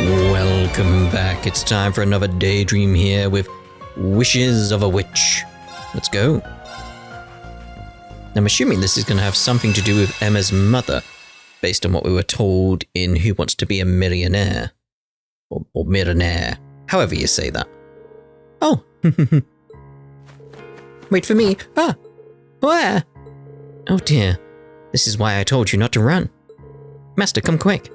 Welcome back. It's time for another daydream here with Wishes of a Witch. Let's go. I'm assuming this is going to have something to do with Emma's mother, based on what we were told in Who Wants to Be a Millionaire? Or Millionaire, however you say that. Oh. Wait for me. Ah. Where? Oh dear. This is why I told you not to run. Master, come quick.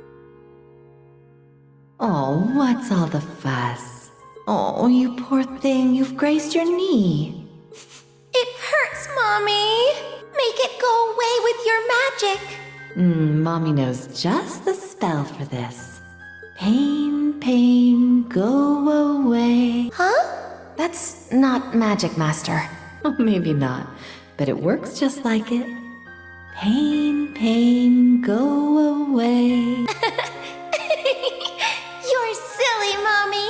Oh, what's all the fuss? Oh, you poor thing, you've grazed your knee. It hurts, Mommy. Make it go away with your magic. Mommy knows just the spell for this. Pain, pain, go away. Huh? That's not magic, Master. Oh, maybe not, but it works just like it. Pain, pain, go away. You're silly, Mommy.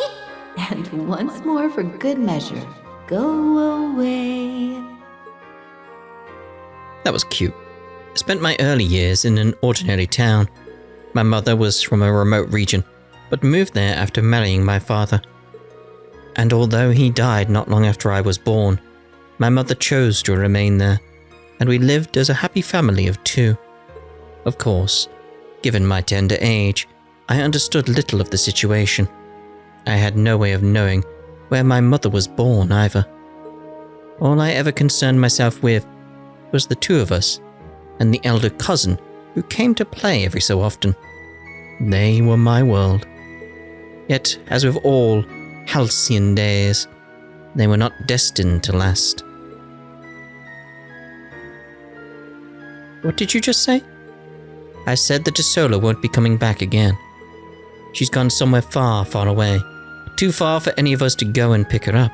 And once more for good measure, go away. That was cute. I spent my early years in an ordinary town. My mother was from a remote region, but moved there after marrying my father. And although he died not long after I was born, my mother chose to remain there, and we lived as a happy family of two. Of course, given my tender age, I understood little of the situation. I had no way of knowing where my mother was born either. All I ever concerned myself with was the two of us, and the elder cousin who came to play every so often. They were my world. Yet, as with all halcyon days, they were not destined to last. What did you just say? I said that Isola won't be coming back again. She's gone somewhere far, far away. Too far for any of us to go and pick her up.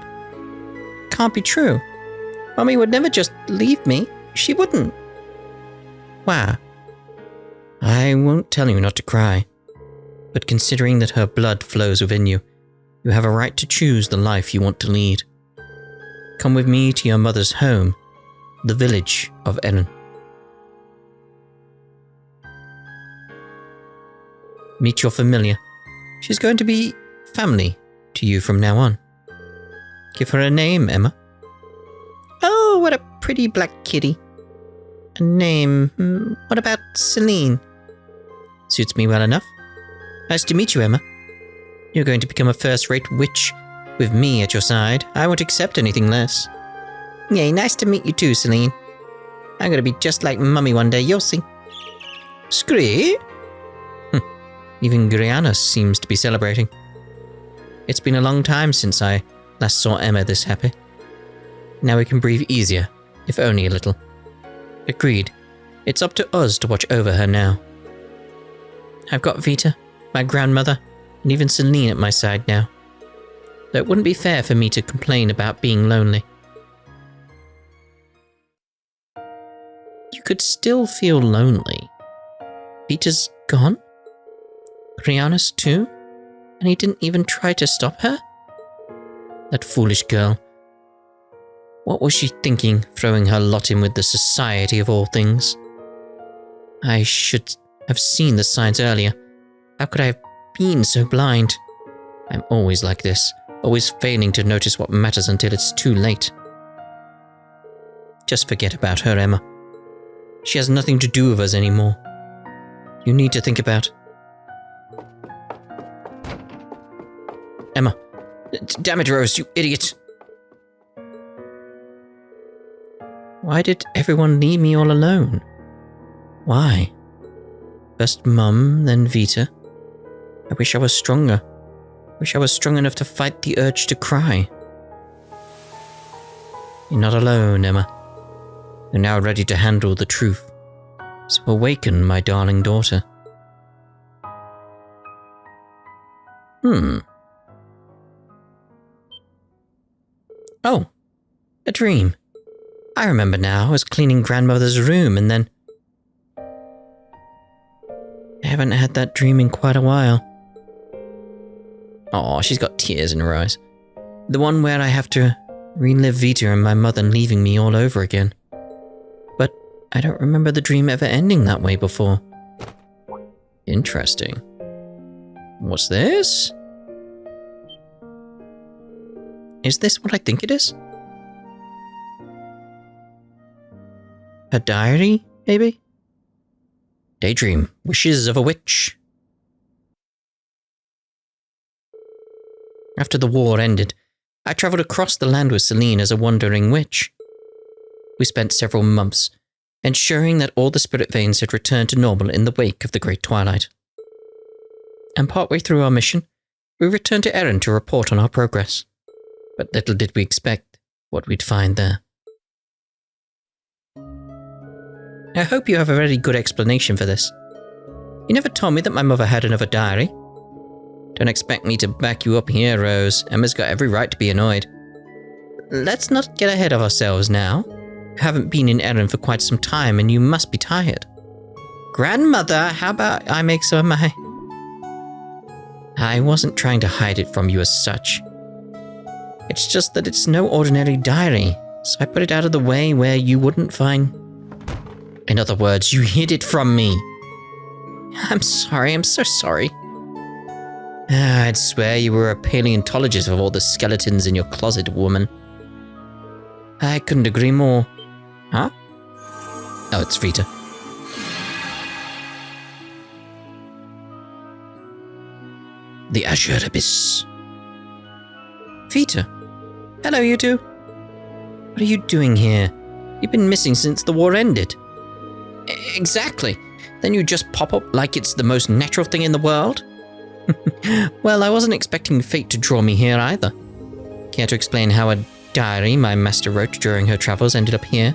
Can't be true. Mommy would never just leave me. She wouldn't. Wow. I won't tell you not to cry. But considering that her blood flows within you, you have a right to choose the life you want to lead. Come with me to your mother's home, the village of Ellen. Meet your familiar. She's going to be family to you from now on. Give her a name, Emma. Oh, what a pretty black kitty. A name. What about Celine? Suits me well enough. Nice to meet you, Emma. You're going to become a first-rate witch with me at your side. I won't accept anything less. Yay, nice to meet you too, Celine. I'm going to be just like Mummy one day, you'll see. Scree? Even Grianus seems to be celebrating. It's been a long time since I last saw Emma this happy. Now we can breathe easier, if only a little. Agreed. It's up to us to watch over her now. I've got Vita, my grandmother, and even Celine at my side now. Though it wouldn't be fair for me to complain about being lonely. You could still feel lonely. Vita's gone? Grianus too? And he didn't even try to stop her? That foolish girl. What was she thinking, throwing her lot in with the society of all things? I should have seen the signs earlier. How could I have been so blind? I'm always like this, always failing to notice what matters until it's too late. Just forget about her, Emma. She has nothing to do with us anymore. You need to think about... Emma. Damn it, Rose, you idiot. Why did everyone leave me all alone? Why? First Mum, then Vita. I wish I was stronger. Wish I was strong enough to fight the urge to cry. You're not alone, Emma. You're now ready to handle the truth. So awaken, my darling daughter. Oh, a dream. I remember now. I was cleaning grandmother's room and then... I haven't had that dream in quite a while. Aw, she's got tears in her eyes. The one where I have to relive Vita and my mother leaving me all over again. But I don't remember the dream ever ending that way before. Interesting. What's this? Is this what I think it is? Her diary, maybe? Daydream. Wishes of a witch. After the war ended, I travelled across the land with Celine as a wandering witch. We spent several months ensuring that all the spirit veins had returned to normal in the wake of the Great Twilight. And partway through our mission, we returned to Erin to report on our progress. But little did we expect what we'd find there. I hope you have a very good explanation for this. You never told me that my mother had another diary. Don't expect me to back you up here, Rose. Emma's got every right to be annoyed. Let's not get ahead of ourselves now. You haven't been in Erin for quite some time and you must be tired. Grandmother, how about I make some of my... I wasn't trying to hide it from you as such. It's just that it's no ordinary diary, so I put it out of the way where you wouldn't find... In other words, you hid it from me. I'm sorry, I'm so sorry. I'd swear you were a paleontologist of all the skeletons in your closet, woman. I couldn't agree more. Huh? Oh, it's Vita. The Azure Abyss. Vita. Hello, you two. What are you doing here? You've been missing since the war ended. Exactly. Then you just pop up like it's the most natural thing in the world? Well, I wasn't expecting fate to draw me here either. Care to explain how a diary my master wrote during her travels ended up here?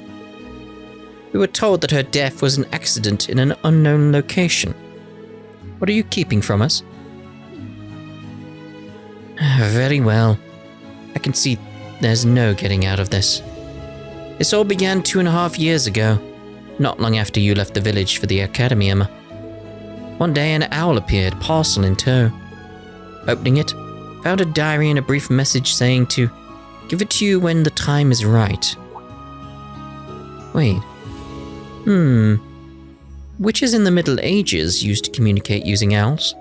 We were told that her death was an accident in an unknown location. What are you keeping from us? Very well. I can see there's no getting out of this. This all began 2.5 years ago, not long after you left the village for the academy, Emma. One day an owl appeared, parcel in tow. Opening it, found a diary and a brief message saying to give it to you when the time is right. Wait. Witches in the Middle Ages used to communicate using owls.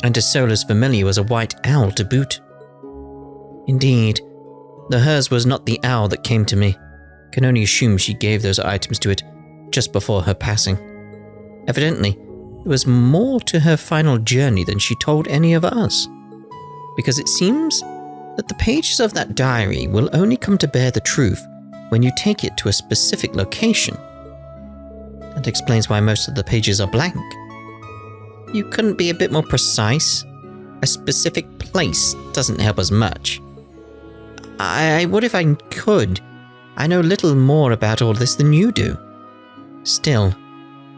And Isola's familiar was a white owl to boot. Indeed, though hers was not the owl that came to me. Can only assume she gave those items to it just before her passing. Evidently, there was more to her final journey than she told any of us. Because it seems that the pages of that diary will only come to bear the truth when you take it to a specific location. That explains why most of the pages are blank. You couldn't be a bit more precise? A specific place doesn't help us much. I would if I could. I know little more about all this than you do. Still,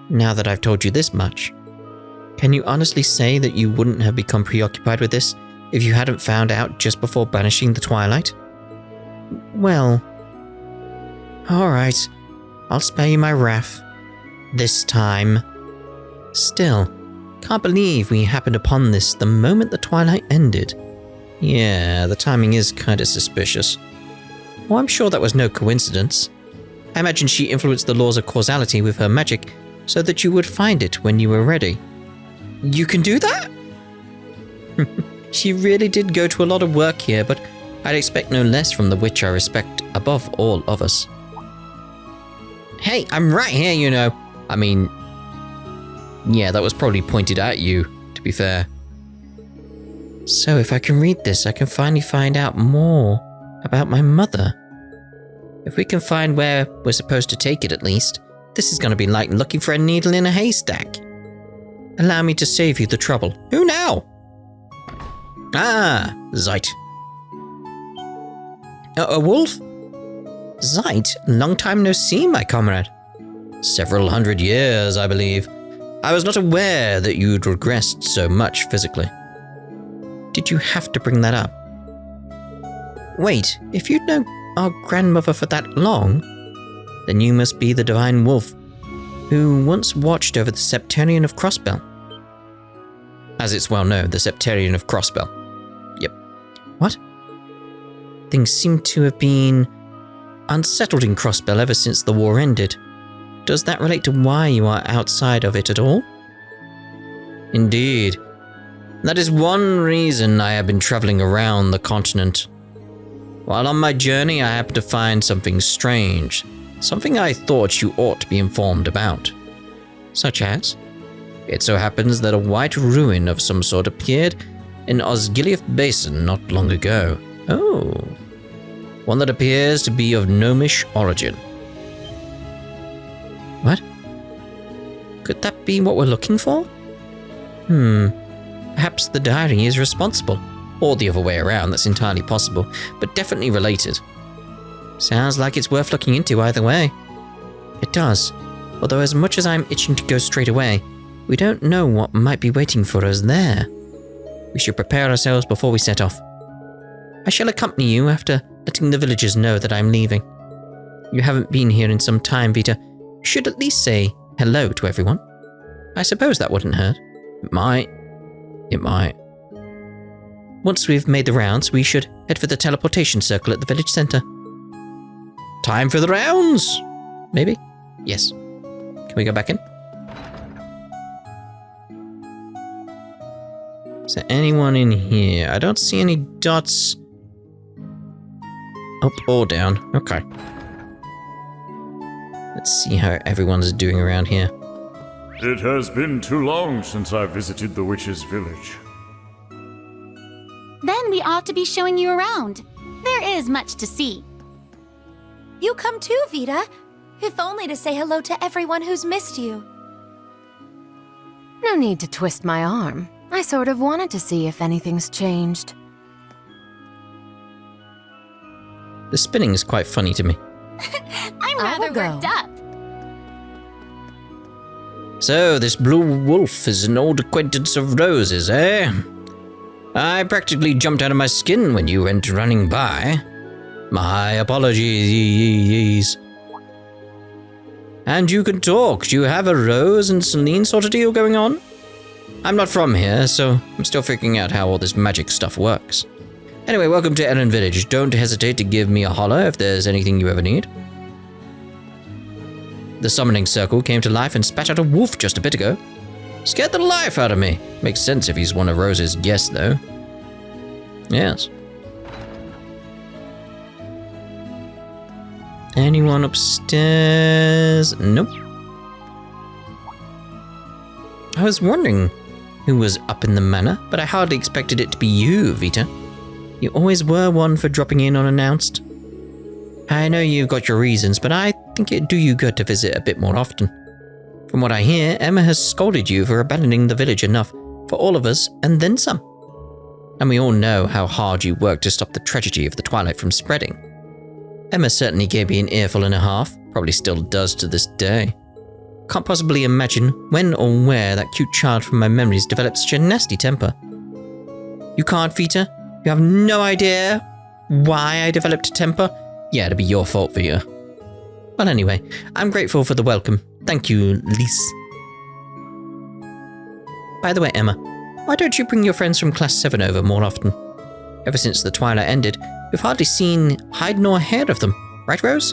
now that I've told you this much, can you honestly say that you wouldn't have become preoccupied with this if you hadn't found out just before banishing the Twilight? Well, alright, I'll spare you my wrath. This time. Still, can't believe we happened upon this the moment the Twilight ended. Yeah, the timing is kinda suspicious. Oh, I'm sure that was no coincidence. I imagine she influenced the laws of causality with her magic so that you would find it when you were ready. You can do that? She really did go to a lot of work here, but I'd expect no less from the witch I respect above all others. Hey, I'm right here, you know. I mean, yeah, that was probably pointed at you, to be fair. So if I can read this, I can finally find out more about my mother. If we can find where we're supposed to take it at least, this is going to be like looking for a needle in a haystack. Allow me to save you the trouble. Who now? Ah, Zeit. A wolf? Zeit, long time no see, my comrade. Several 100 years, I believe. I was not aware that you'd regressed so much physically. Did you have to bring that up? Wait, if you'd known our grandmother for that long, then you must be the Divine Wolf, who once watched over the Septarian of Crossbell. As it's well known, the Septarian of Crossbell. Yep. What? Things seem to have been unsettled in Crossbell ever since the war ended. Does that relate to why you are outside of it at all? Indeed. That is one reason I have been traveling around the continent. While on my journey, I happened to find something strange, something I thought you ought to be informed about. Such as, it so happens that a white ruin of some sort appeared in Osgiliath Basin not long ago. Oh, one that appears to be of gnomish origin. What? Could that be what we're looking for? Perhaps the diary is responsible. Or the other way around, that's entirely possible, but definitely related. Sounds like it's worth looking into either way. It does, although as much as I'm itching to go straight away, we don't know what might be waiting for us there. We should prepare ourselves before we set off. I shall accompany you after letting the villagers know that I'm leaving. You haven't been here in some time, Vita. You should at least say hello to everyone. I suppose that wouldn't hurt. It might. Once we've made the rounds, we should head for the teleportation circle at the village centre. Time for the rounds! Maybe? Yes. Can we go back in? Is there anyone in here? I don't see any dots. Up or down. Okay. Let's see how everyone's doing around here. It has been too long since I visited the witch's village. Then we ought to be showing you around. There is much to see. You come too, Vita. If only to say hello to everyone who's missed you. No need to twist my arm. I sort of wanted to see if anything's changed. The spinning is quite funny to me. I'm rather worked up. So, this blue wolf is an old acquaintance of Rose's, eh? I practically jumped out of my skin when you went running by. My apologies. And you can talk. Do you have a Rose and Celine sort of deal going on? I'm not from here, so I'm still figuring out how all this magic stuff works. Anyway, welcome to Ellen Village. Don't hesitate to give me a holler if there's anything you ever need. The summoning circle came to life and spat out a wolf just a bit ago. Scared the life out of me. Makes sense if he's one of Rose's guests, though. Yes. Anyone upstairs? Nope. I was wondering who was up in the manor, but I hardly expected it to be you, Vita. You always were one for dropping in unannounced. I know you've got your reasons, but I think it'd do you good to visit a bit more often. From what I hear, Emma has scolded you for abandoning the village enough for all of us, and then some. And we all know how hard you worked to stop the tragedy of the Twilight from spreading. Emma certainly gave me an earful and a half, probably still does to this day. Can't possibly imagine when or where that cute child from my memories developed such a nasty temper. You can't, Vita? You have no idea why I developed a temper? Yeah, it'd be your fault, Vita. Well, anyway, I'm grateful for the welcome. Thank you, Lise. By the way, Emma, why don't you bring your friends from Class 7 over more often? Ever since the Twilight ended, we've hardly seen hide nor hair of them, right, Rose?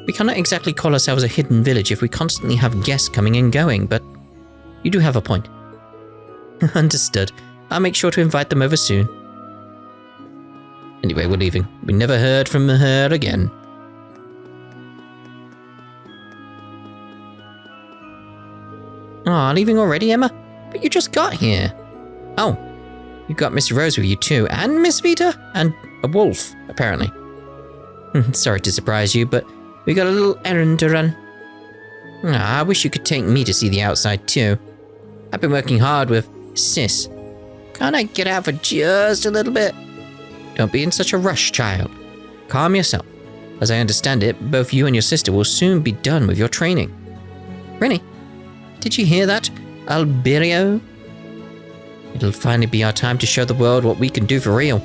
We cannot exactly call ourselves a hidden village if we constantly have guests coming and going, but you do have a point. Understood. I'll make sure to invite them over soon. Anyway, we're leaving. We never heard from her again. Aw, leaving already, Emma? But you just got here. Oh, you got Miss Rose with you too, and Miss Vita, and a wolf, apparently. Sorry to surprise you, but we got a little errand to run. I wish you could take me to see the outside too. I've been working hard with Sis. Can't I get out for just a little bit? Don't be in such a rush, child. Calm yourself. As I understand it, both you and your sister will soon be done with your training. Rennie, did you hear that, Alberio? It'll finally be our time to show the world what we can do for real.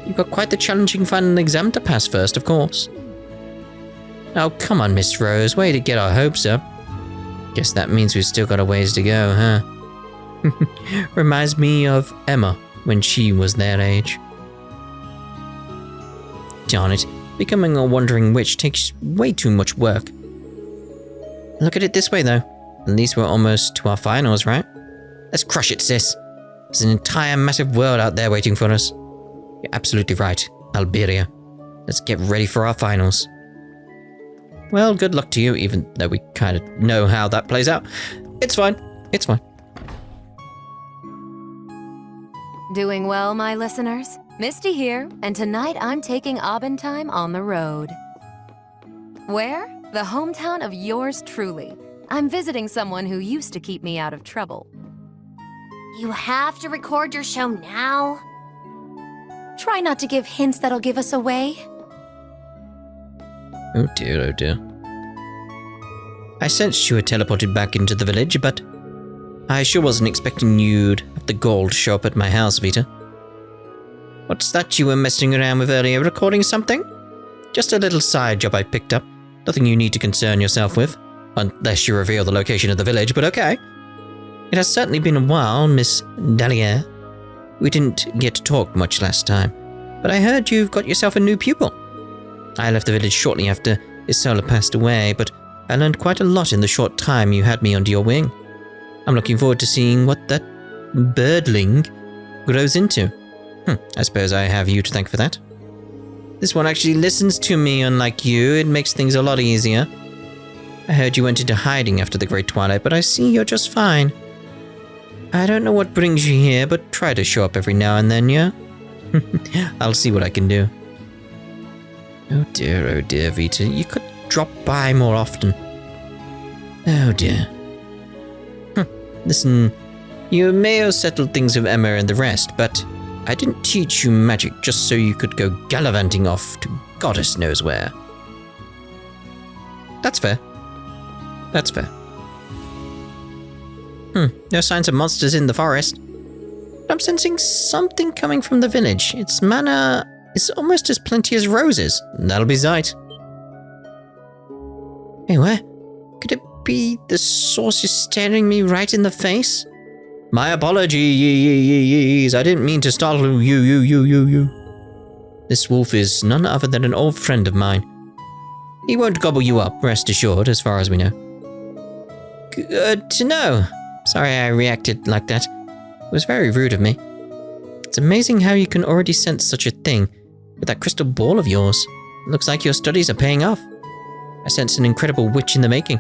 You've got quite the challenging final exam to pass first, of course. Oh, come on, Miss Rose. Way to get our hopes up. Guess that means we've still got a ways to go, huh? Reminds me of Emma when she was their age. Darn it, becoming a wandering witch takes way too much work. Look at it this way, though. At least we're almost to our finals, right? Let's crush it, sis. There's an entire massive world out there waiting for us. You're absolutely right, Alberia. Let's get ready for our finals. Well, good luck to you, even though we kind of know how that plays out. It's fine. It's fine. Doing well, my listeners? Misty here, and tonight I'm taking Abendheim on the road. Where? The hometown of yours truly. I'm visiting someone who used to keep me out of trouble. You have to record your show now? Try not to give hints that'll give us away. Oh dear, oh dear. I sensed you were teleported back into the village, but I sure wasn't expecting you'd have the gall to show up at my house, Vita. What's that you were messing around with earlier, recording something? Just a little side job I picked up. Nothing you need to concern yourself with, unless you reveal the location of the village, but okay. It has certainly been a while, Miss Dahlia. We didn't get to talk much last time, but I heard you've got yourself a new pupil. I left the village shortly after Isola passed away, but I learned quite a lot in the short time you had me under your wing. I'm looking forward to seeing what that birdling grows into. I suppose I have you to thank for that. This one actually listens to me, unlike you. It makes things a lot easier. I heard you went into hiding after the Great Twilight, but I see you're just fine. I don't know what brings you here, but try to show up every now and then, yeah? I'll see what I can do. Oh dear, Vita. You could drop by more often. Oh dear. Listen, you may have settled things with Emma and the rest, but I didn't teach you magic just so you could go gallivanting off to goddess knows where. That's fair. That's fair. No signs of monsters in the forest. But I'm sensing something coming from the village. Its mana is almost as plenty as roses. That'll be sight. Hey, where? Could it be the source is staring me right in the face? My apologies. I didn't mean to startle you. This wolf is none other than an old friend of mine. He won't gobble you up, rest assured, as far as we know. Good to know. Sorry I reacted like that. It was very rude of me. It's amazing how you can already sense such a thing with that crystal ball of yours. It looks like your studies are paying off. I sense an incredible witch in the making.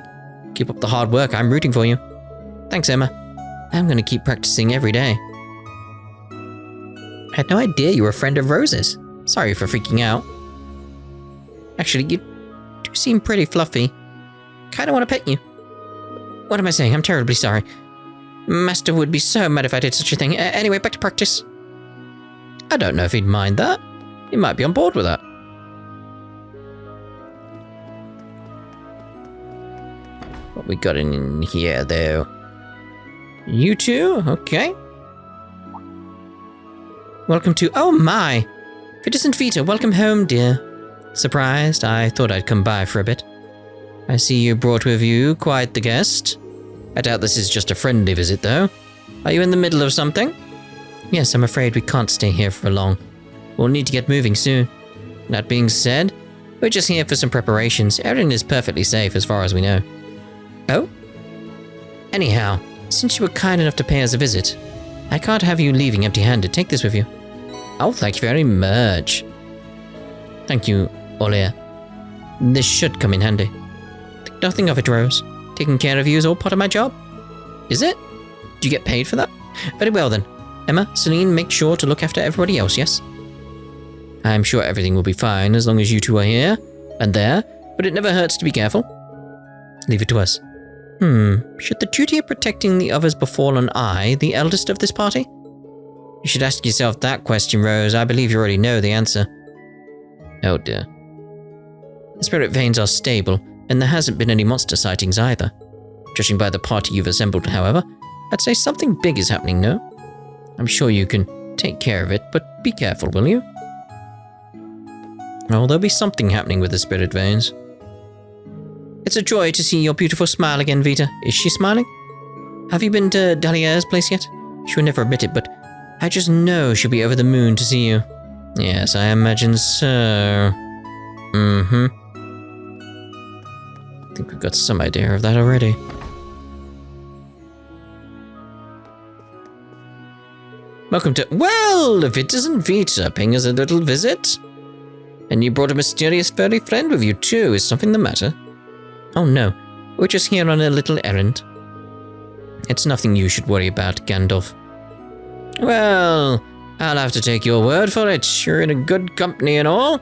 Keep up the hard work, I'm rooting for you. Thanks, Emma. I'm going to keep practicing every day. I had no idea you were a friend of Rose's. Sorry for freaking out. Actually, you do seem pretty fluffy. Kinda want to pet you. What am I saying? I'm terribly sorry. Master would be so mad if I did such a thing. Anyway, back to practice. I don't know if he'd mind that. He might be on board with that. What we got in here, though? You two? Okay. Welcome to... Oh my! Vitiscent Vita, welcome home, dear. Surprised? I thought I'd come by for a bit. I see you brought with you quite the guest. I doubt this is just a friendly visit, though. Are you in the middle of something? Yes, I'm afraid we can't stay here for long. We'll need to get moving soon. That being said, we're just here for some preparations. Everything is perfectly safe as far as we know. Oh? Anyhow, since you were kind enough to pay us a visit, I can't have you leaving empty-handed. Take this with you. Oh, thank you very much. Thank you, Olia. This should come in handy. Think nothing of it, Rose. Taking care of you is all part of my job. Is it? Do you get paid for that? Very well then. Emma, Celine, make sure to look after everybody else, yes? I'm sure everything will be fine as long as you two are here and there, but it never hurts to be careful. Leave it to us. Should the duty of protecting the others befall on I, the eldest of this party? You should ask yourself that question, Rose. I believe you already know the answer. Oh dear. The spirit veins are stable, and there hasn't been any monster sightings either. Judging by the party you've assembled, however, I'd say something big is happening, no? I'm sure you can take care of it, but be careful, will you? Oh, there'll be something happening with the spirit veins. It's a joy to see your beautiful smile again, Vita. Is she smiling? Have you been to Dahlia's place yet? She would never admit it, but I just know she'll be over the moon to see you. Yes, I imagine so. I think we've got some idea of that already. Welcome to... Well, Vitas and Vita paying us a little visit. And you brought a mysterious furry friend with you too. Is something the matter? Oh no, we're just here on a little errand. It's nothing you should worry about, Gandalf. Well, I'll have to take your word for it. You're in a good company and all.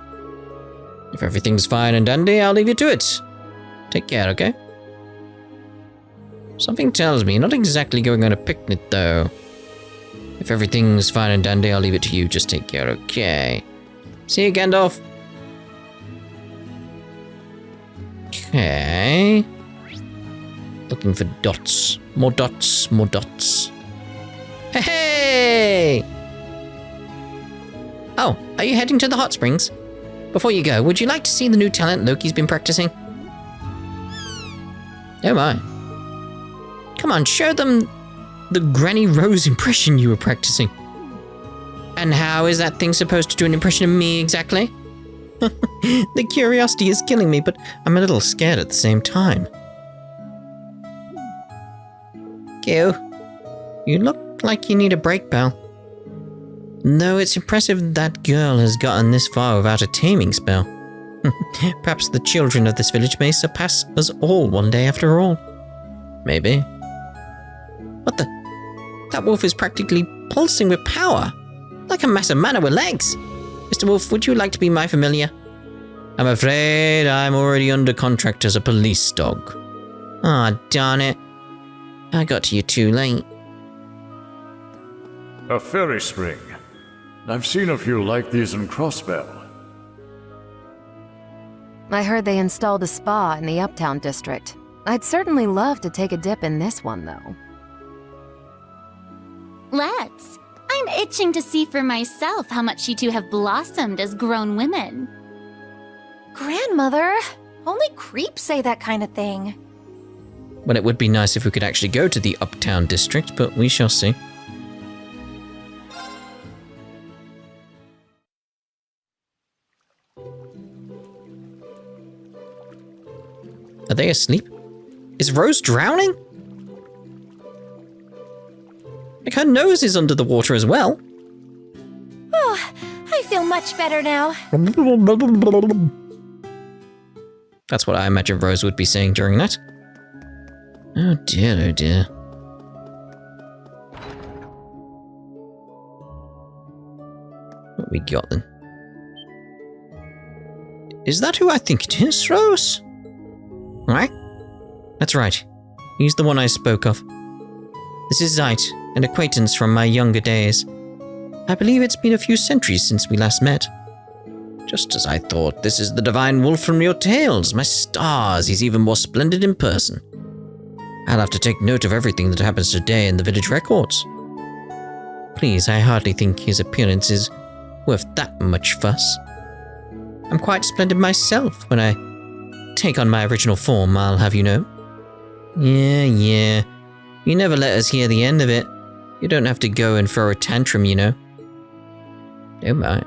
If everything's fine and dandy, I'll leave you to it. Take care, okay? Something tells me you're not exactly going on a picnic, though. If everything's fine and dandy, I'll leave it to you. Just take care, okay? See you, Gandalf. Okay. Looking for dots. More dots, more dots. Hey! Oh, are you heading to the hot springs? Before you go, would you like to see the new talent Loki's been practicing? Oh my. Come on, show them the Granny Rose impression you were practicing. And how is that thing supposed to do an impression of me exactly? The curiosity is killing me, but I'm a little scared at the same time. Q, you look like you need a break, Belle. Though it's impressive that girl has gotten this far without a taming spell. Perhaps the children of this village may surpass us all one day after all. Maybe. What the? That wolf is practically pulsing with power. Like a massive man with legs. Mr. Wolf, would you like to be my familiar? I'm afraid I'm already under contract as a police dog. Ah, darn it. I got to you too late. A fairy spring. I've seen a few like these in Crossbell. I heard they installed a spa in the Uptown district. I'd certainly love to take a dip in this one, though. Let's. I'm itching to see for myself how much you two have blossomed as grown women. Grandmother, only creeps say that kind of thing. Well, it would be nice if we could actually go to the Uptown district, but we shall see. Are they asleep? Is Rose drowning? Like, her nose is under the water as well. Oh, I feel much better now. That's what I imagine Rose would be saying during that. Oh dear, oh dear. What we got then? Is that who I think it is, Rose? Right? That's right. He's the one I spoke of. This is Zeit, an acquaintance from my younger days. I believe it's been a few centuries since we last met. Just as I thought, this is the divine wolf from your tales. My stars, he's even more splendid in person. I'll have to take note of everything that happens today in the village records. Please, I hardly think his appearance is worth that much fuss. I'm quite splendid myself when I take on my original form, I'll have you know. Yeah. You never let us hear the end of it. You don't have to go and throw a tantrum, you know. Oh my.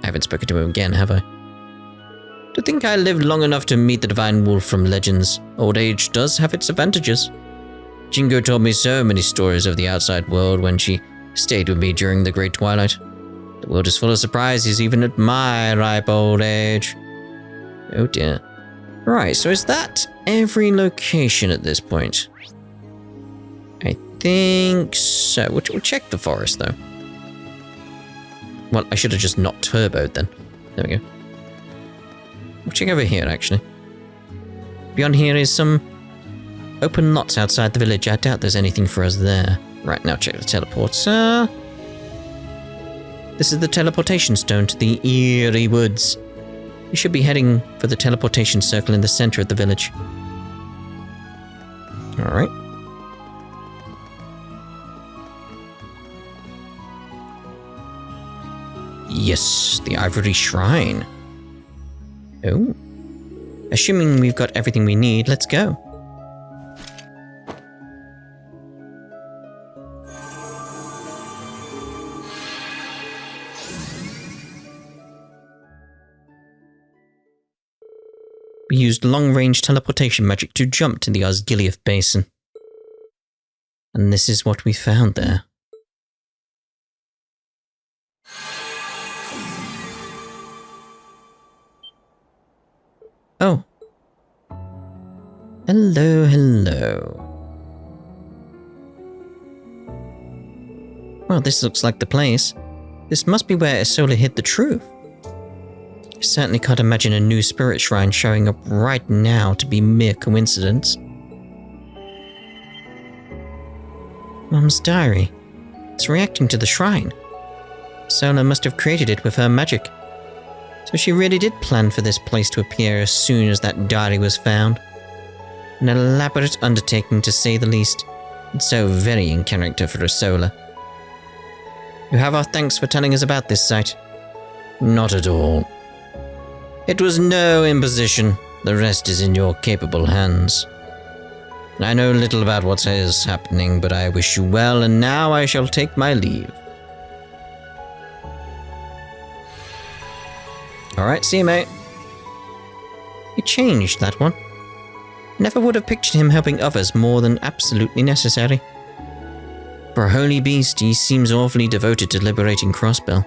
I haven't spoken to him again, have I? To think I lived long enough to meet the divine wolf from legends. Old age does have its advantages. Jingo told me so many stories of the outside world when she stayed with me during the Great Twilight. The world is full of surprises even at my ripe old age. Oh dear. Right, so is that every location at this point? I think so. We'll check the forest though. Well, I should have just not turboed then. There we go. We'll check over here actually. Beyond here is some open lots outside the village. I doubt there's anything for us there. Right, now check the teleporter. This is the teleportation stone to the eerie woods. You should be heading for the teleportation circle in the center of the village. Alright. Yes, the Ivory Shrine. Oh. Assuming we've got everything we need, let's go. We used long-range teleportation magic to jump to the Osgiliath Basin. And this is what we found there. Hello, hello. Well, this looks like the place. This must be where Isola hid the truth. I certainly can't imagine a new spirit shrine showing up right now to be mere coincidence. Mom's diary. It's reacting to the shrine. Isola must have created it with her magic. So she really did plan for this place to appear as soon as that diary was found. An elaborate undertaking, to say the least, and so very in character for Isola. You have our thanks for telling us about this site. Not at all. It was no imposition. The rest is in your capable hands. I know little about what is happening, but I wish you well, and now I shall take my leave. Alright, see you, mate. He changed, that one. Never would have pictured him helping others more than absolutely necessary. For a holy beast, he seems awfully devoted to liberating Crossbell.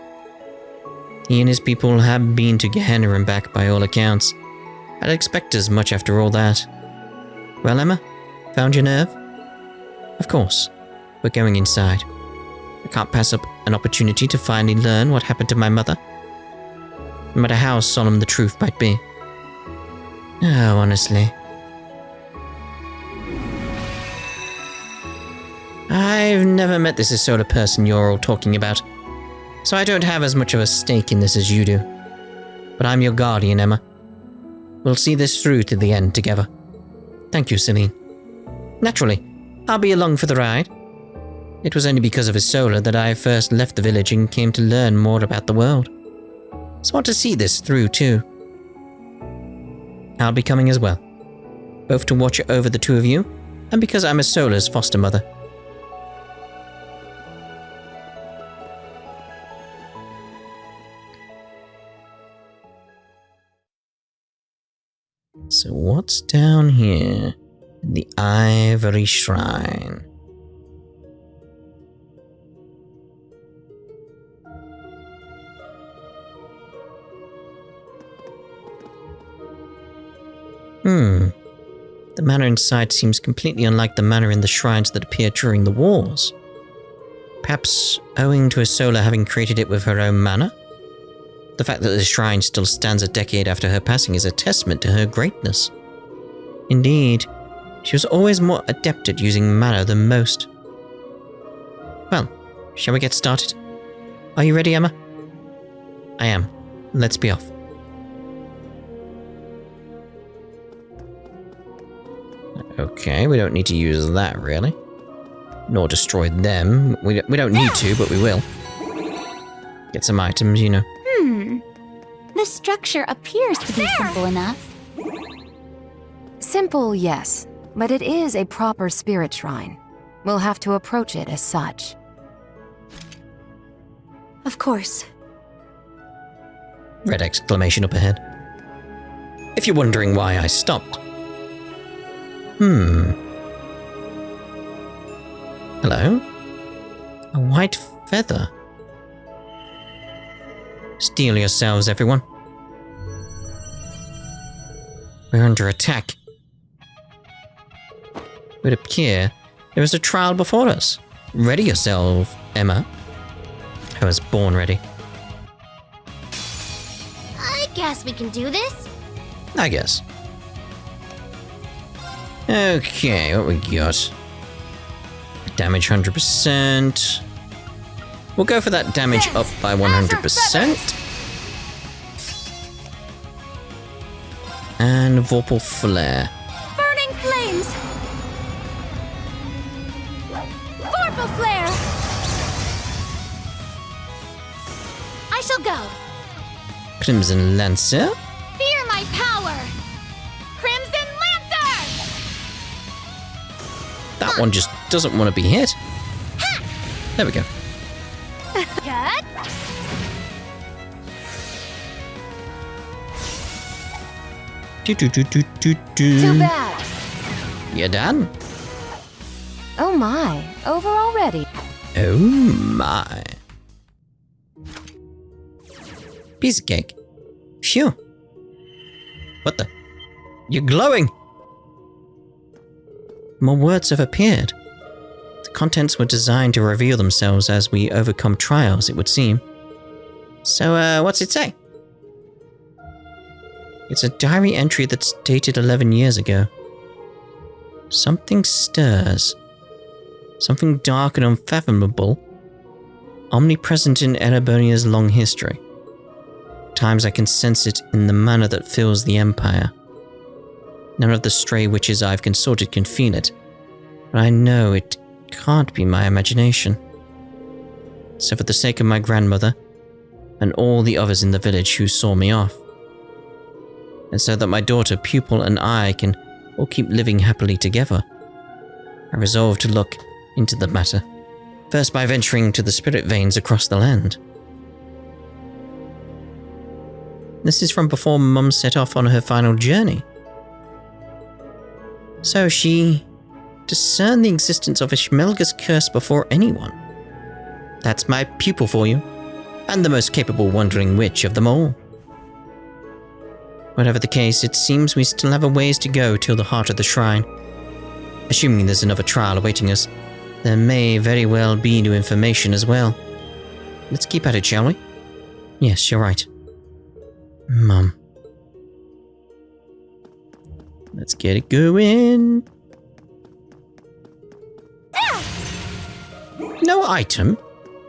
He and his people have been to Gehenna and back by all accounts. I'd expect as much after all that. Well, Emma, found your nerve? Of course. We're going inside. I can't pass up an opportunity to finally learn what happened to my mother. No matter how solemn the truth might be. Oh, honestly. I've never met this Isola person you're all talking about, so I don't have as much of a stake in this as you do. But I'm your guardian, Emma. We'll see this through to the end together. Thank you, Celine. Naturally, I'll be along for the ride. It was only because of Isola that I first left the village and came to learn more about the world. So I want to see this through too. I'll be coming as well, both to watch over the two of you, and because I'm Isola's foster mother. So what's down here? The Ivory Shrine. The manor inside seems completely unlike the manor in the shrines that appeared during the wars. Perhaps owing to Isola having created it with her own manor? The fact that the shrine still stands a decade after her passing is a testament to her greatness. Indeed, she was always more adept at using mana than most. Well, shall we get started? Are you ready, Emma? I am. Let's be off. Okay, we don't need to use that, really. Nor destroy them. We don't need to, but we will. Get some items, you know. The structure appears to be simple enough. Simple, yes, but it is a proper spirit shrine. We'll have to approach it as such. Of course. Red exclamation up ahead. If you're wondering why I stopped. Hello? A white feather. Steel yourselves, everyone. We're under attack. It would appear there is a trial before us. Ready yourself, Emma. I was born ready. I guess we can do this. I guess. Okay, what we got? Damage 100%. We'll go for that damage up by 100%. And Vorpal Flare. Burning flames! Vorpal flare! I shall go. Crimson Lancer. Fear my power! Crimson Lancer! That one just doesn't want to be hit. There we go. Cut! Too bad. You're done. Oh my, over already. Oh my. Piece of cake. Phew. What the? You're glowing. more words have appeared. The contents were designed to reveal themselves as we overcome trials, it would seem. So, what's it say? It's a diary entry that's dated 11 years ago. Something stirs. Something dark and unfathomable, omnipresent in Erebonia's long history. At times I can sense it in the manner that fills the Empire. None of the stray witches I've consulted can feel it, but I know it can't be my imagination. So for the sake of my grandmother, and all the others in the village who saw me off, and so that my daughter, pupil, and I can all keep living happily together, I resolved to look into the matter, first by venturing to the spirit veins across the land. This is from before Mum set off on her final journey. So she discerned the existence of Ishmelga's curse before anyone. That's my pupil for you, and the most capable wandering witch of them all. Whatever the case, it seems we still have a ways to go till the heart of the shrine. Assuming there's another trial awaiting us, there may very well be new information as well. Let's keep at it, shall we? Yes, you're right. Mum. Let's get it going. No item?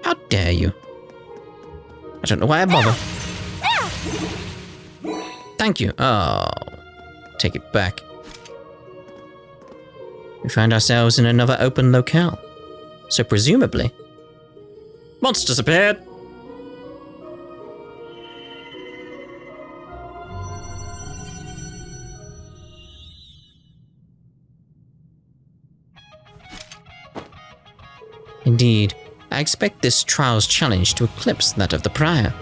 How dare you? I don't know why I bother. Thank you. Oh, take it back. We find ourselves in another open locale. So presumably... monsters appeared! Indeed, I expect this trial's challenge to eclipse that of the prior.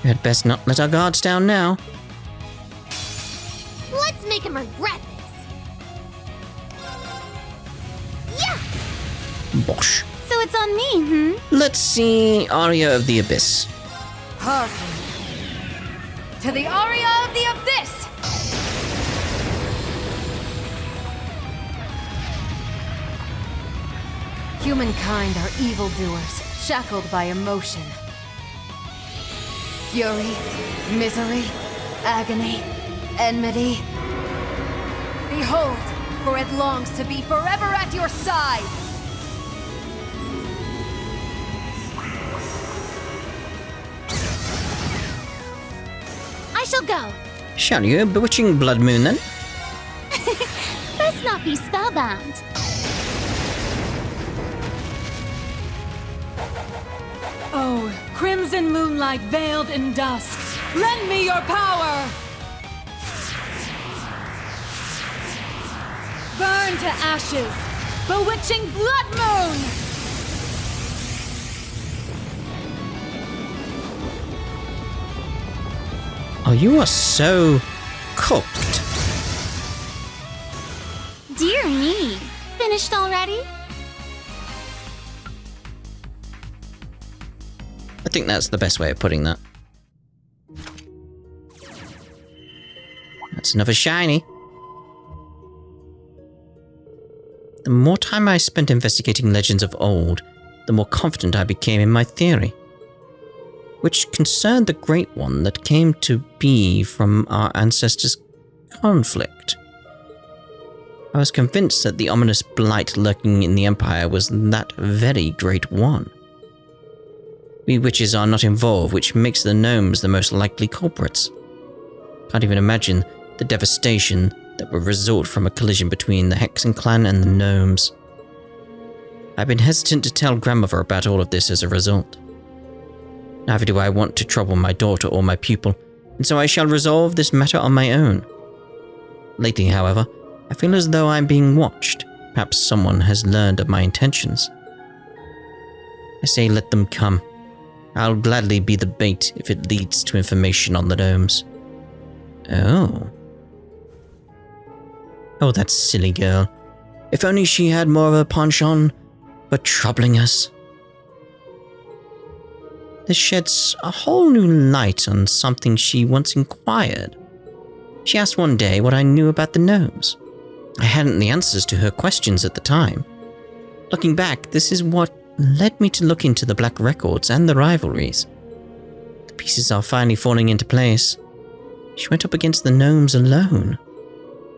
We had best not let our guards down now. Let's make him regret this. Yeah! Bosh. So it's on me, Let's see Aria of the Abyss. Hearken to the aria of the abyss! Humankind are evildoers, shackled by emotion. Fury, misery, agony, enmity. Behold, for it longs to be forever at your side! I shall go. Shall you, bewitching blood moon then? Best not be spellbound. Oh, crimson moonlight veiled in dust, lend me your power! Burn to ashes, bewitching blood moon! Oh, you are so cooked. Dear me. Finished already? I think that's the best way of putting that. That's another shiny. The more time I spent investigating legends of old, the more confident I became in my theory, which concerned the Great One that came to be from our ancestors' conflict. I was convinced that the ominous blight lurking in the Empire was that very Great One. We witches are not involved, which makes the gnomes the most likely culprits. Can't even imagine the devastation that would result from a collision between the Hexen clan and the gnomes. I've been hesitant to tell grandmother about all of this as a result. Neither do I want to trouble my daughter or my pupil, and so I shall resolve this matter on my own. Lately, however, I feel as though I'm being watched. Perhaps someone has learned of my intentions. I say let them come. I'll gladly be the bait if it leads to information on the gnomes. Oh. Oh, that silly girl. If only she had more of a penchant for troubling us. This sheds a whole new light on something she once inquired. She asked one day what I knew about the gnomes. I hadn't the answers to her questions at the time. Looking back, this is what led me to look into the black records and the rivalries. The pieces are finally falling into place. She went up against the gnomes alone,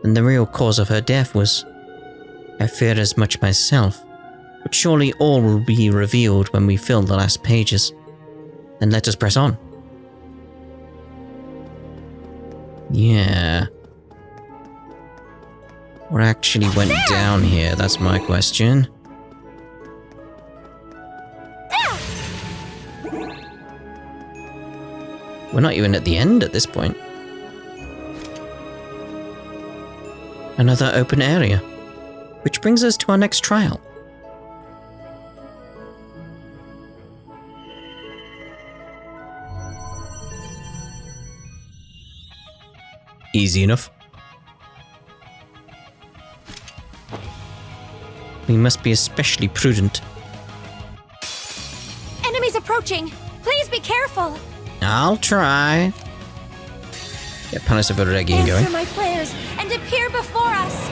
and the real cause of her death was, I feared as much myself, but surely all will be revealed when we fill the last pages. Then let us press on. Yeah. What actually went down here? That's my question. We're not even at the end at this point. Another open area, which brings us to our next trial. Easy enough. We must be especially prudent. Enemies approaching! Please be careful! I'll try. Get Palace of Reverie going. Answer my prayers and appear before us!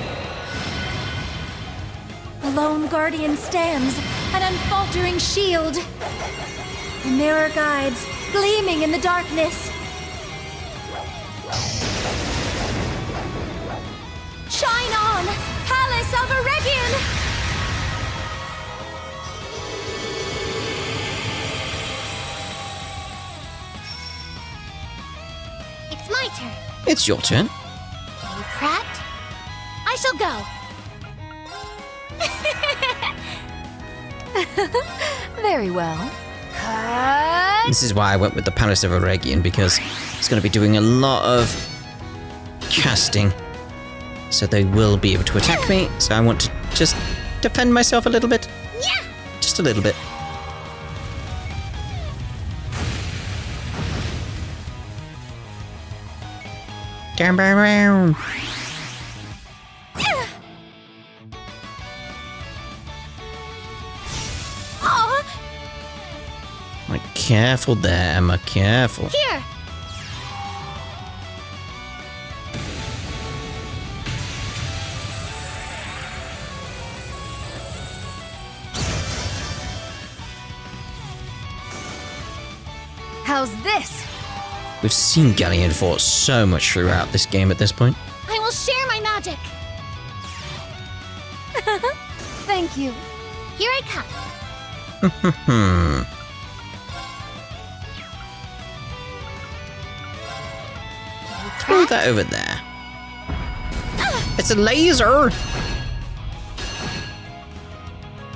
The lone guardian stands, an unfaltering shield. The mirror guides, gleaming in the darkness. Shine on, Palace of Eregion! It's my turn. It's your turn. Getting prepped? I shall go. Very well. Cut. This is why I went with the Palace of Eregion, because it's going to be doing a lot of casting. So they will be able to attack me, so I want to just defend myself a little bit. Yeah. Just a little bit. Turn around. Aw, Like, careful there, Emma, careful. here. How's this? We've seen Galleon fought so much throughout this game at this point. I will share my magic. Thank you. Here I come. Throw that over there. It's a laser!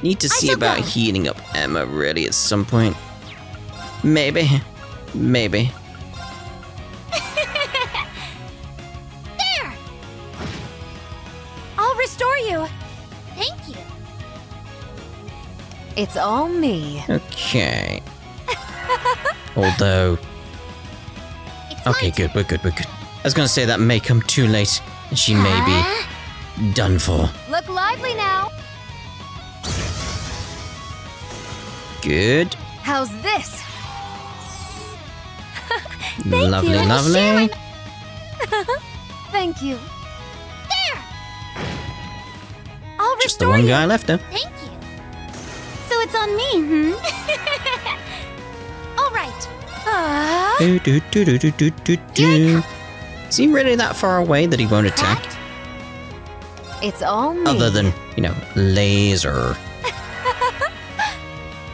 Need to see shall about go. healing up Emma really at some point. Maybe. Maybe. There! I'll restore you. Thank you. It's all me. Okay. Although... It's my Okay, turn. good, we're good, we're good. I was gonna say that may come too late, and she may be done for. Look lively now. Good. How's this? Lovely, you. lovely. Thank you. There! I'll Just the restore one you. guy left now. Thank you. So it's on me, All right. Do, do, do, do, do, do, do, do. Is he really that far away that he won't attack? It's all me. Other than, you know, laser.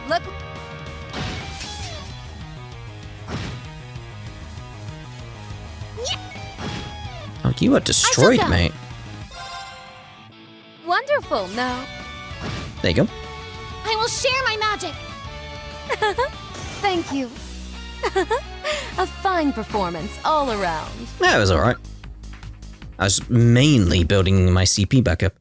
Look. Oh, you are destroyed, go. mate. Wonderful. No. There you go. I will share my magic. Thank you. A fine performance all around. That was alright. I was mainly building my CP back up.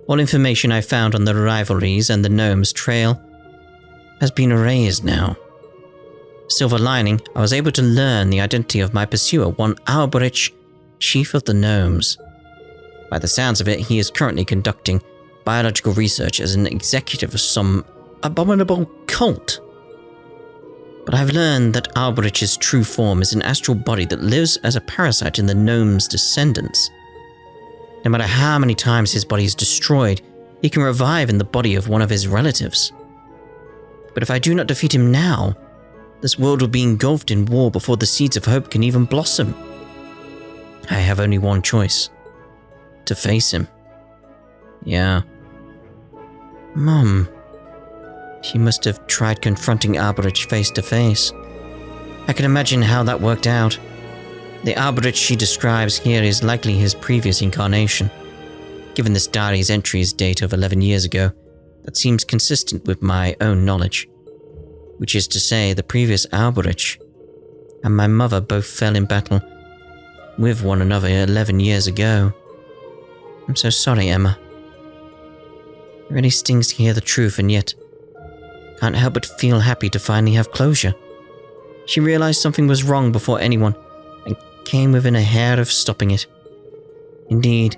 All information I found on the rivalries and the gnomes trail has been erased now. Silver lining, I was able to learn the identity of my pursuer, one Alberich, chief of the gnomes. By the sounds of it, he is currently conducting biological research as an executive of some abominable cult. But I've learned that Arborich's true form is an astral body that lives as a parasite in the gnome's descendants. No matter how many times his body is destroyed, he can revive in the body of one of his relatives. But if I do not defeat him now, this world will be engulfed in war before the seeds of hope can even blossom. I have only one choice. To face him. Yeah. Mom. She must have tried confronting Arborich face to face. I can imagine how that worked out. The Arborich she describes here is likely his previous incarnation. Given this diary's entry's date of 11 years ago, that seems consistent with my own knowledge. Which is to say, the previous Arborich and my mother both fell in battle with one another 11 years ago. I'm so sorry, Emma. It really stings to hear the truth, and yet can't help but feel happy to finally have closure. She realized something was wrong before anyone, and came within a hair of stopping it. Indeed,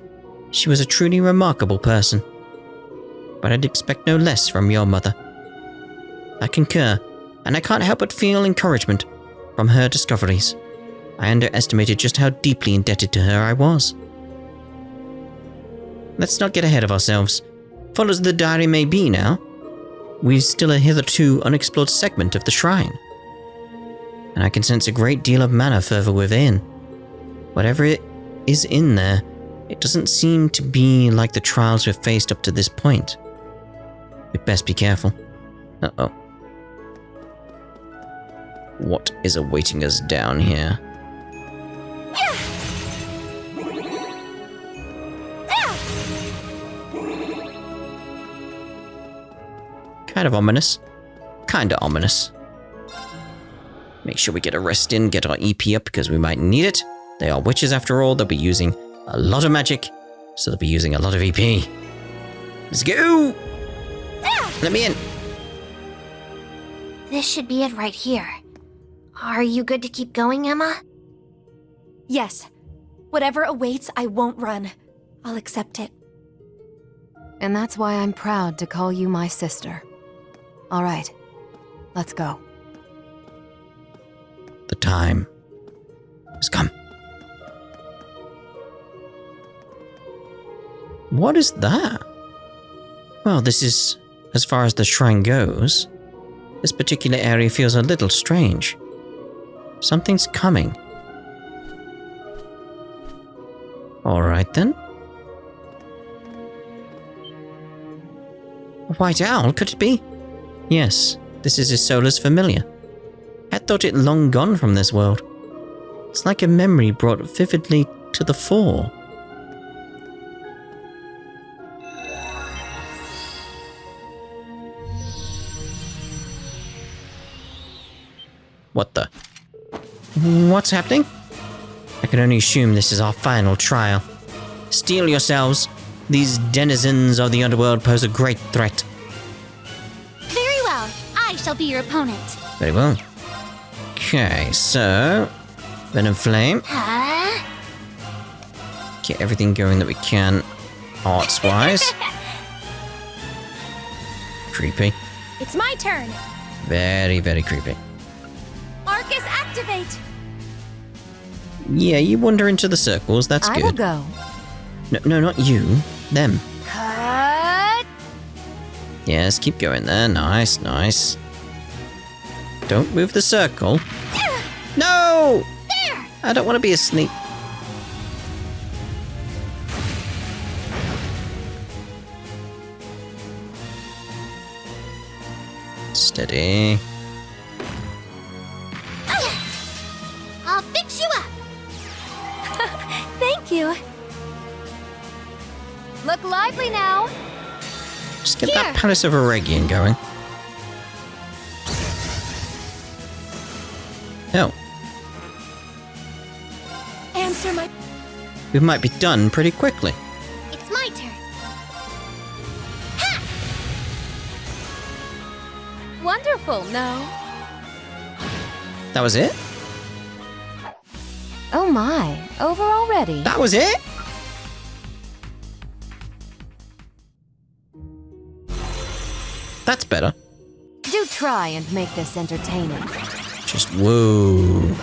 she was a truly remarkable person. But I'd expect no less from your mother. I concur, and I can't help but feel encouragement from her discoveries. I underestimated just how deeply indebted to her I was. Let's not get ahead of ourselves. Full as the diary may be now, we've still a hitherto unexplored segment of the shrine. And I can sense a great deal of mana further within. Whatever it is in there, it doesn't seem to be like the trials we've faced up to this point. We'd best be careful. Uh-oh. What is awaiting us down here? Kind of ominous. Kinda ominous. Make sure we get a rest in, get our EP up because we might need it. They are witches after all, they'll be using a lot of magic, so they'll be using a lot of EP. Let's go! Let me in! This should be it right here. Are you good to keep going, Emma? Yes. Whatever awaits, I won't run. I'll accept it. And that's why I'm proud to call you my sister. All right, let's go. The time has come. What is that? Well, this is, as far as the shrine goes, this particular area feels a little strange. Something's coming. All right then. A white owl, could it be? Yes, this is Isola's familiar. I thought it long gone from this world. It's like a memory brought vividly to the fore. What the? What's happening? I can only assume this is our final trial. Steel yourselves. These denizens of the underworld pose a great threat. Very well. I shall be your opponent. Very well. Okay, so Venom Flame. Huh? Get everything going that we can, arts-wise. Creepy. It's my turn. Very, very creepy. Arcus, activate. Yeah, you wander into the circles. That's I good. will go. No, not you. Them. Cut. Yes, keep going there. Nice, nice. Don't move the circle. No! There. I don't want to be asleep. Steady. I'll fix you up. Thank you. Look lively now. Just get that Palace of Eregion going. Oh, Answer my... we might be done pretty quickly. It's my turn. Wonderful, no? That was it? Oh my, over already. That was it? That's better. Do Do try and make this entertaining. Just whoa.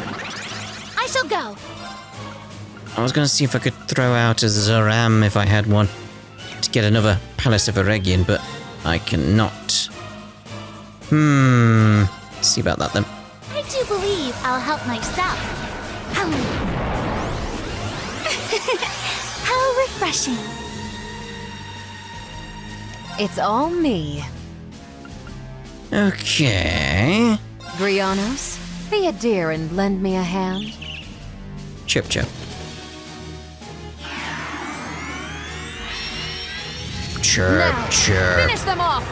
I shall go. I was gonna see if I could throw out a Zoram if I had one to get another Palace of Eregion, but I cannot. See about that then. I do believe I'll help myself. How refreshing. It's all me. Okay. Grianos, be a dear and lend me a hand. Chip chip. Chirp Now, chirp. finish them off!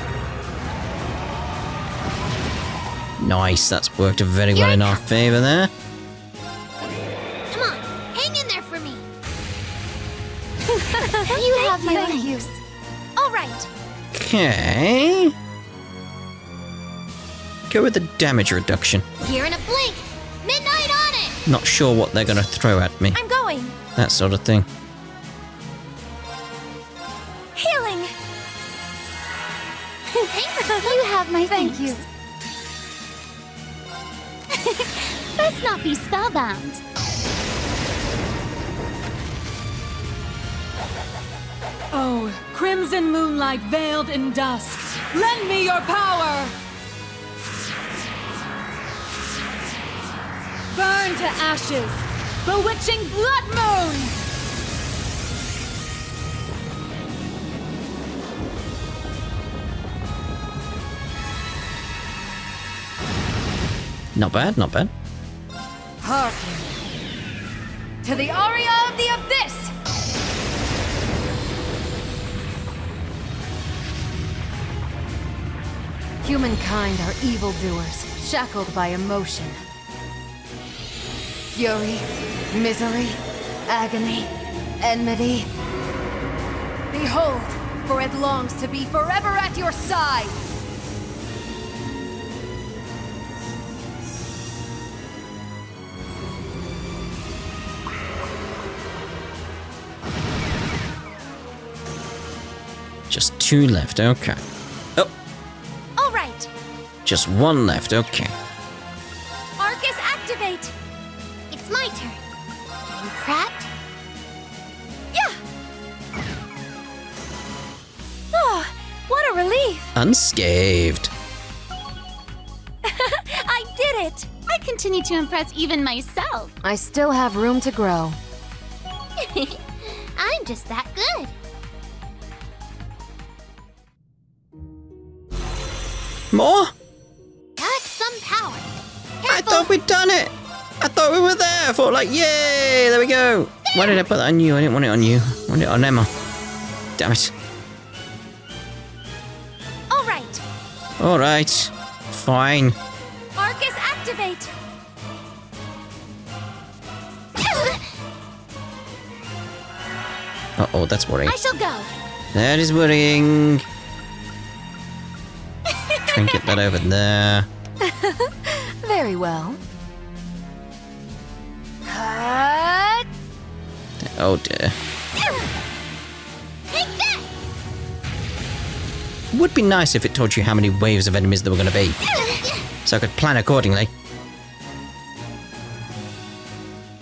Nice, that's worked very well in our favour there. Come on, hang in there for me. You have my thanks. All right. Okay. Go with the damage reduction. Here in a blink. Midnight on it. Not sure what they're gonna throw at me. I'm going. That sort of thing. Healing. You have my thanks. Thank you. Let's not be spellbound. Oh, crimson moonlight veiled in dust. Lend me your power! Burn to ashes! Bewitching blood moon! Not bad, not bad. Hearken to the aria of the abyss! Humankind are evildoers, shackled by emotion. Fury, misery, agony, enmity. Behold, for it longs to be forever at your side! Just 2 left, okay. Oh, All right. just 1 left, okay. Arcus, activate. It's my turn. Getting prepped. Yeah. Oh, what a relief. Unscathed. I did it. I continue to impress even myself. I still have room to grow. I'm just that good. More? That's some power. I thought we'd done it! I thought we were there! I thought like, yay! There we go! Why did I put that on you? I didn't want it on you. I wanted it on Emma. Damn it. All right. Alright. Fine. Arcus, activate. Uh-oh, that's worrying. I shall go. That is worrying. Trinket that over there. Very well. Cut! Oh dear. Take this. Would be nice if it told you how many waves of enemies there were going to be, so I could plan accordingly.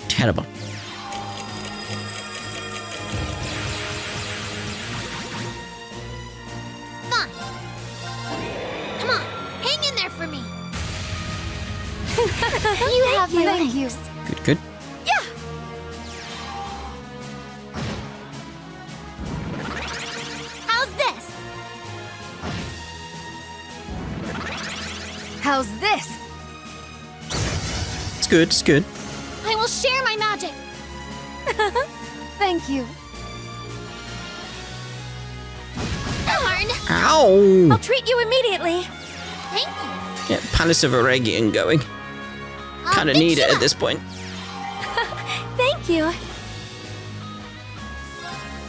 Terrible. Fine. Come on, hang in there for me. You have my thanks. Good, good. Yeah. How's this? How's this? It's good, it's good. I will share my magic. Thank you. Darn. Ow! I'll treat you immediately. Thank you. Get Palace of Eregion going. I'll Kinda fix need you it at up. this point. Thank you.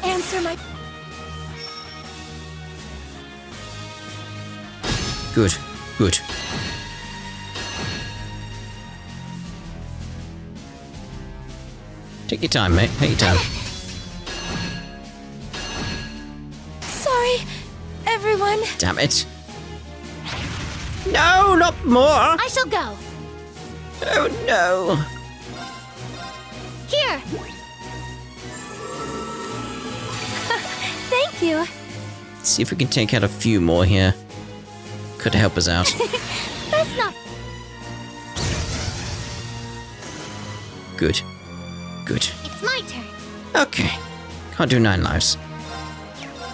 Answer my... Good, good. Take your time, mate. Take your time. Sorry, everyone. Damn it. No, not more! I shall go. Oh no! Here. Thank you. Let's see if we can take out a few more here. Could help us out. That's not. Good. Good. It's my turn. Okay. Can't do 9 lives.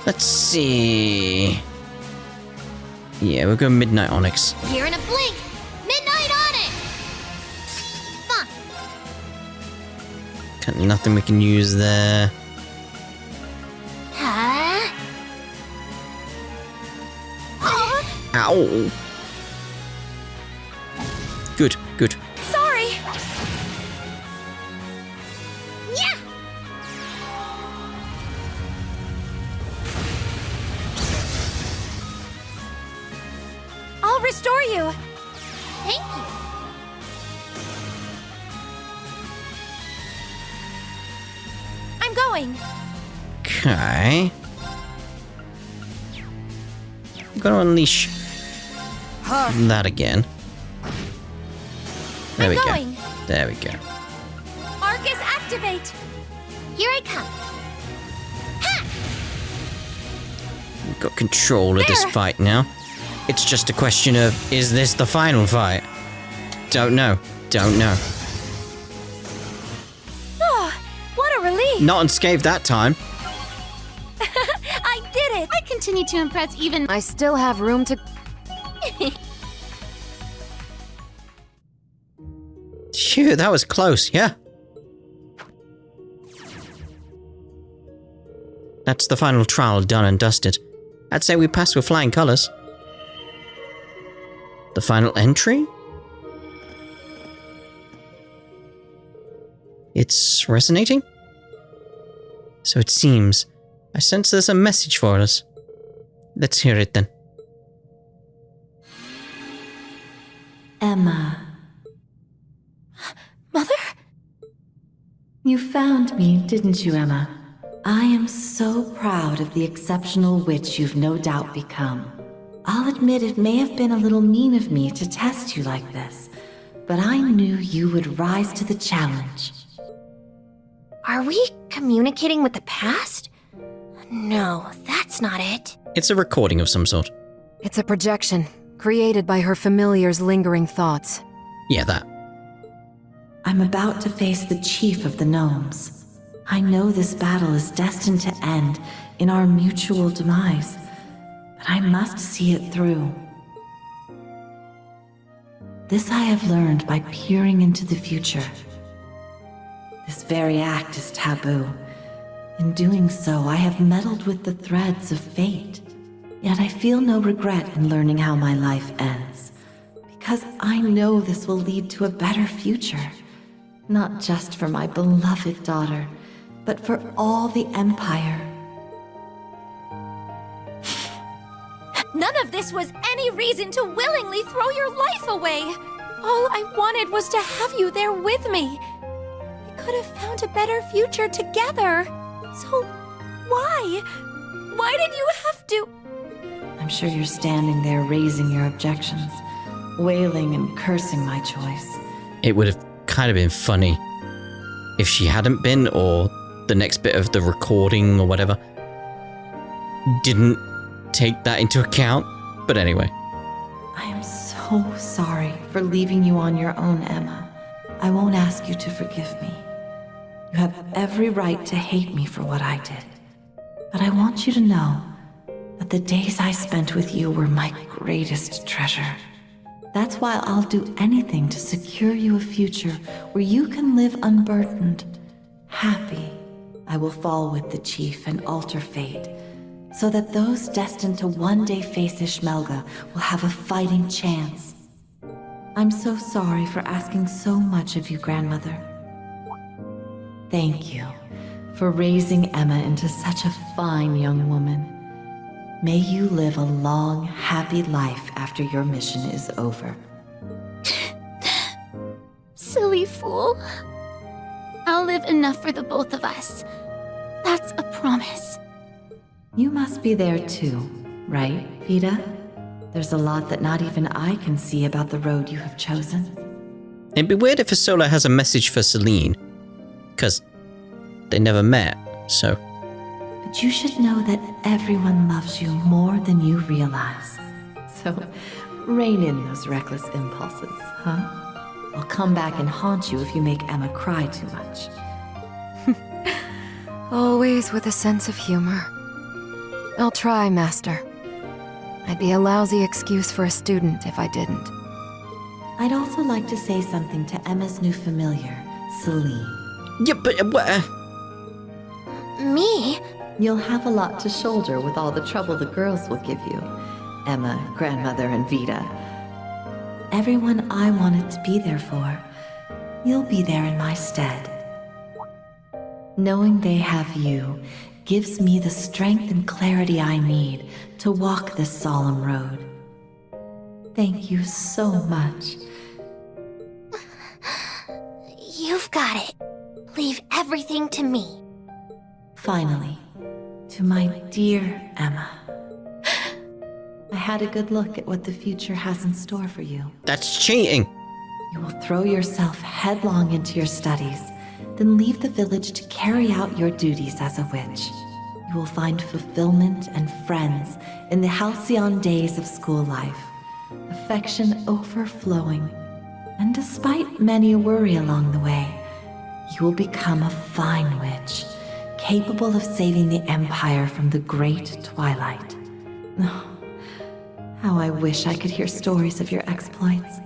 Let's see. Yeah, we'll go Midnight Onyx. Here in a blink. Midnight on it. Fun. Nothing we can use there. Huh? Oh, Ow. Good, good. sorry. Yeah. I'll restore you. Thank you. I'm going. Okay. I'm gonna unleash that again. There we go. going. There we go. Arcus, activate. Here I come. We've got control of this There. fight now. It's just a question of, is this the final fight? Don't know. Don't know. Oh, what a relief. Not unscathed that time. I did it. I continue to impress even. I still have room to. Phew, that was close, yeah. That's the final trial done and dusted. I'd say we passed with flying colours. The final entry? It's resonating? So it seems. I sense there's a message for us. Let's hear it then. Emma, Mother? you found me, didn't you, Emma? I am so proud of the exceptional witch you've no doubt become. I'll admit it may have been a little mean of me to test you like this, but I knew you would rise to the challenge. Are we communicating with the past? No, that's not it. It's a recording of some sort. It's a projection, created by her familiar's lingering thoughts. Yeah, that. I'm about to face the chief of the gnomes. I know this battle is destined to end in our mutual demise, but I must see it through. This I have learned by peering into the future. This very act is taboo. In doing so, I have meddled with the threads of fate. Yet I feel no regret in learning how my life ends, because I know this will lead to a better future. Not just for my beloved daughter, but for all the Empire. None of this was any reason to willingly throw your life away. All I wanted was to have you there with me. We could have found a better future together. So, why? Why did you have to? I'm sure you're standing there raising your objections, wailing and cursing my choice. It would have kind of been funny if she hadn't been, or the next bit of the recording or whatever didn't take that into account. But anyway. I am so sorry for leaving you on your own, Emma. I won't ask you to forgive me. You have every right to hate me for what I did. But I want you to know that the days I spent with you were my greatest treasure. That's why I'll do anything to secure you a future where you can live unburdened, happy. I will fall with the chief and alter fate, so that those destined to one day face Ishmelga will have a fighting chance. I'm so sorry for asking so much of you, Grandmother. Thank you for raising Emma into such a fine young woman. May you live a long, happy life after your mission is over. Silly fool. I'll live enough for the both of us. That's a promise. You must be there too, right, Vida? There's a lot that not even I can see about the road you have chosen. It'd be weird if Isola has a message for Celine, because they never met, so... But you should know that everyone loves you more than you realize. So, rein in those reckless impulses, huh? I'll come back and haunt you if you make Emma cry too much. Always with a sense of humor. I'll try, Master. I'd be a lousy excuse for a student if I didn't. I'd also like to say something to Emma's new familiar, Celine. Yeah, but what? Me? You'll have a lot to shoulder with all the trouble the girls will give you. Emma, grandmother, and Vita. Everyone I wanted to be there for, you'll be there in my stead. Knowing they have you gives me the strength and clarity I need to walk this solemn road. Thank you so much. You've got it. Leave everything to me. Finally, to my dear Emma. I had a good look at what the future has in store for you. That's cheating. You will throw yourself headlong into your studies, then leave the village to carry out your duties as a witch. You will find fulfillment and friends in the halcyon days of school life, affection overflowing, and despite many a worry along the way, you will become a fine witch, capable of saving the Empire from the Great Twilight. Oh, how I wish I could hear stories of your exploits,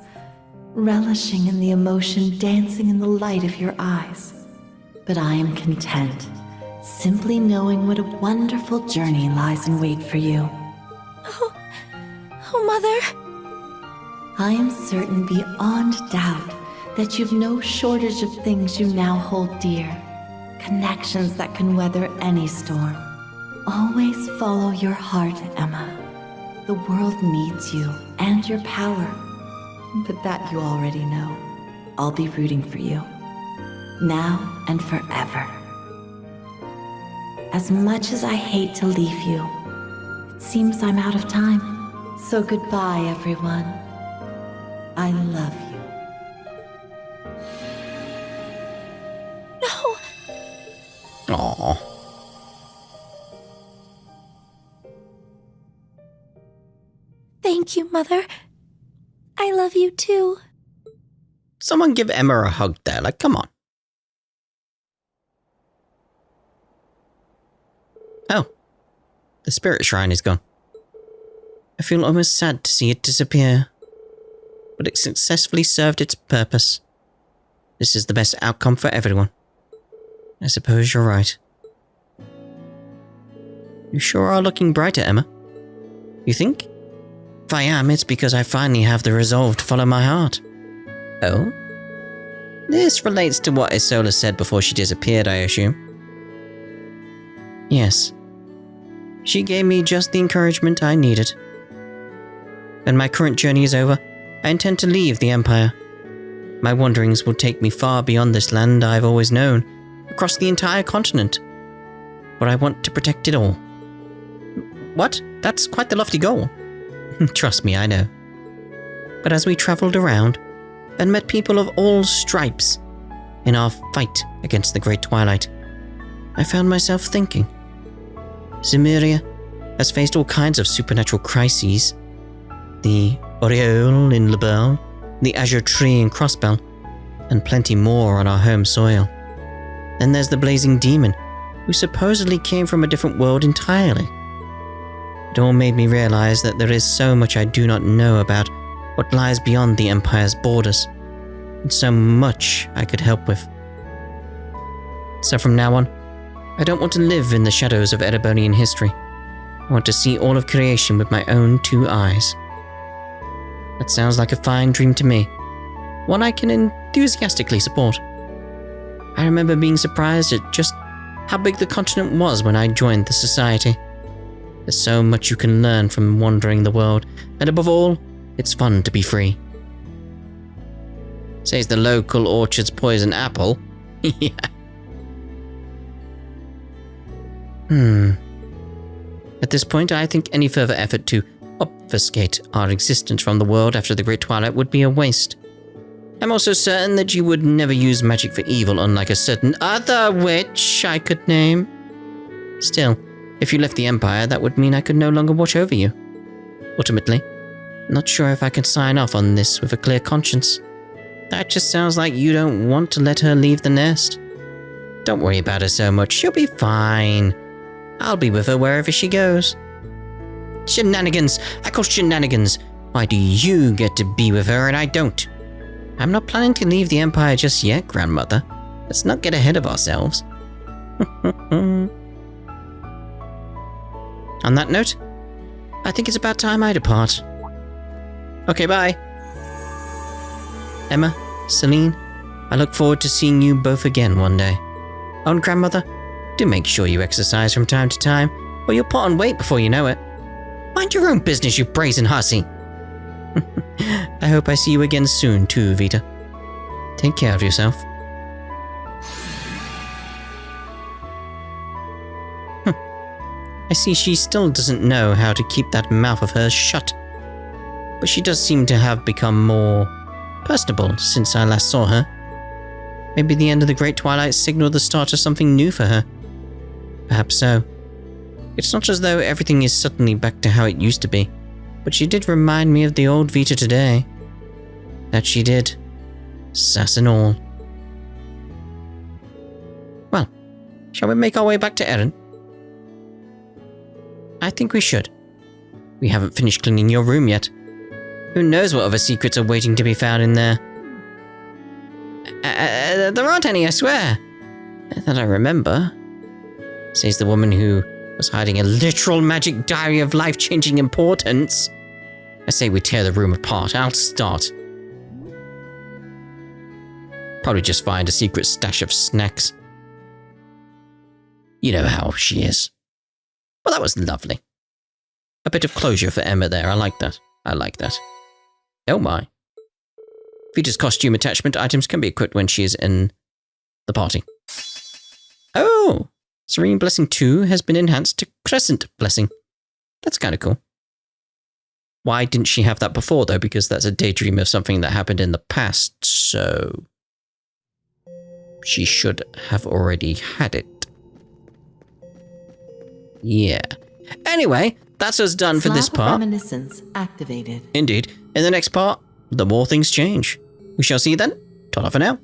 relishing in the emotion dancing in the light of your eyes. But I am content, simply knowing what a wonderful journey lies in wait for you. Oh, Mother. I am certain beyond doubt that you've no shortage of things you now hold dear. Connections that can weather any storm. Always follow your heart, Emma. The world needs you and your power. But that you already know. I'll be rooting for you. Now and forever. As much as I hate to leave you, it seems I'm out of time. So goodbye, everyone. I love you. No! Aww. Thank you, Mother. I love you too. Someone give Emma a hug there, like, come on. Oh. The spirit shrine is gone. I feel almost sad to see it disappear. But it successfully served its purpose. This is the best outcome for everyone. I suppose you're right. You sure are looking brighter, Emma. You think? If I am, it's because I finally have the resolve to follow my heart. Oh? This relates to what Isola said before she disappeared, I assume. Yes. She gave me just the encouragement I needed. When my current journey is over, I intend to leave the Empire. My wanderings will take me far beyond this land I've always known, across the entire continent, where I want to protect it all. What? That's quite the lofty goal. Trust me, I know. But as we travelled around and met people of all stripes in our fight against the Great Twilight, I found myself thinking. Zemuria has faced all kinds of supernatural crises. The Aureole in Lebel, the Azure Tree in Crossbell, and plenty more on our home soil. Then there's the Blazing Demon, who supposedly came from a different world entirely. It all made me realize that there is so much I do not know about what lies beyond the Empire's borders, and so much I could help with. So from now on, I don't want to live in the shadows of Erebonian history. I want to see all of creation with my own two eyes. That sounds like a fine dream to me, one I can enthusiastically support. I remember being surprised at just how big the continent was when I joined the society. There's so much you can learn from wandering the world, and above all, it's fun to be free. Says the local orchard's poison apple. Yeah. At this point, I think any further effort to obfuscate our existence from the world after the Great Twilight would be a waste. I'm also certain that you would never use magic for evil, unlike a certain other witch I could name. Still, if you left the Empire, that would mean I could no longer watch over you. Ultimately, I'm not sure if I can sign off on this with a clear conscience. That just sounds like you don't want to let her leave the nest. Don't worry about her so much, she'll be fine. I'll be with her wherever she goes. Shenanigans! I call shenanigans! Why do you get to be with her and I don't? I'm not planning to leave the Empire just yet, Grandmother. Let's not get ahead of ourselves. On that note, I think it's about time I depart. Okay, bye. Emma, Celine, I look forward to seeing you both again one day. Oh, and Grandmother, do make sure you exercise from time to time, or you'll put on weight before you know it. Mind your own business, you brazen hussy. I hope I see you again soon too, Vita. Take care of yourself. I see she still doesn't know how to keep that mouth of hers shut. But she does seem to have become more personable since I last saw her. Maybe the end of the Great Twilight signaled the start of something new for her. Perhaps so. It's not as though everything is suddenly back to how it used to be, but she did remind me of the old Vita today. That she did. Sass and all. Well, shall we make our way back to Erin? I think we should. We haven't finished cleaning your room yet. Who knows what other secrets are waiting to be found in there? There aren't any, I swear. That I remember. Says the woman who was hiding a literal magic diary of life-changing importance. I say we tear the room apart. I'll start. Probably just find a secret stash of snacks. You know how she is. Well, that was lovely. A bit of closure for Emma there. I like that. I like that. Oh my. Vita's costume attachment items can be equipped when she is in the party. Oh! Serene Blessing 2 has been enhanced to Crescent Blessing. That's kind of cool. Why didn't she have that before, though? Because that's a daydream of something that happened in the past, so she should have already had it. Yeah. Anyway, that's us done for this part. Reminiscence activated. Indeed. In the next part, the more things change. We shall see you then. Ta-ra for now.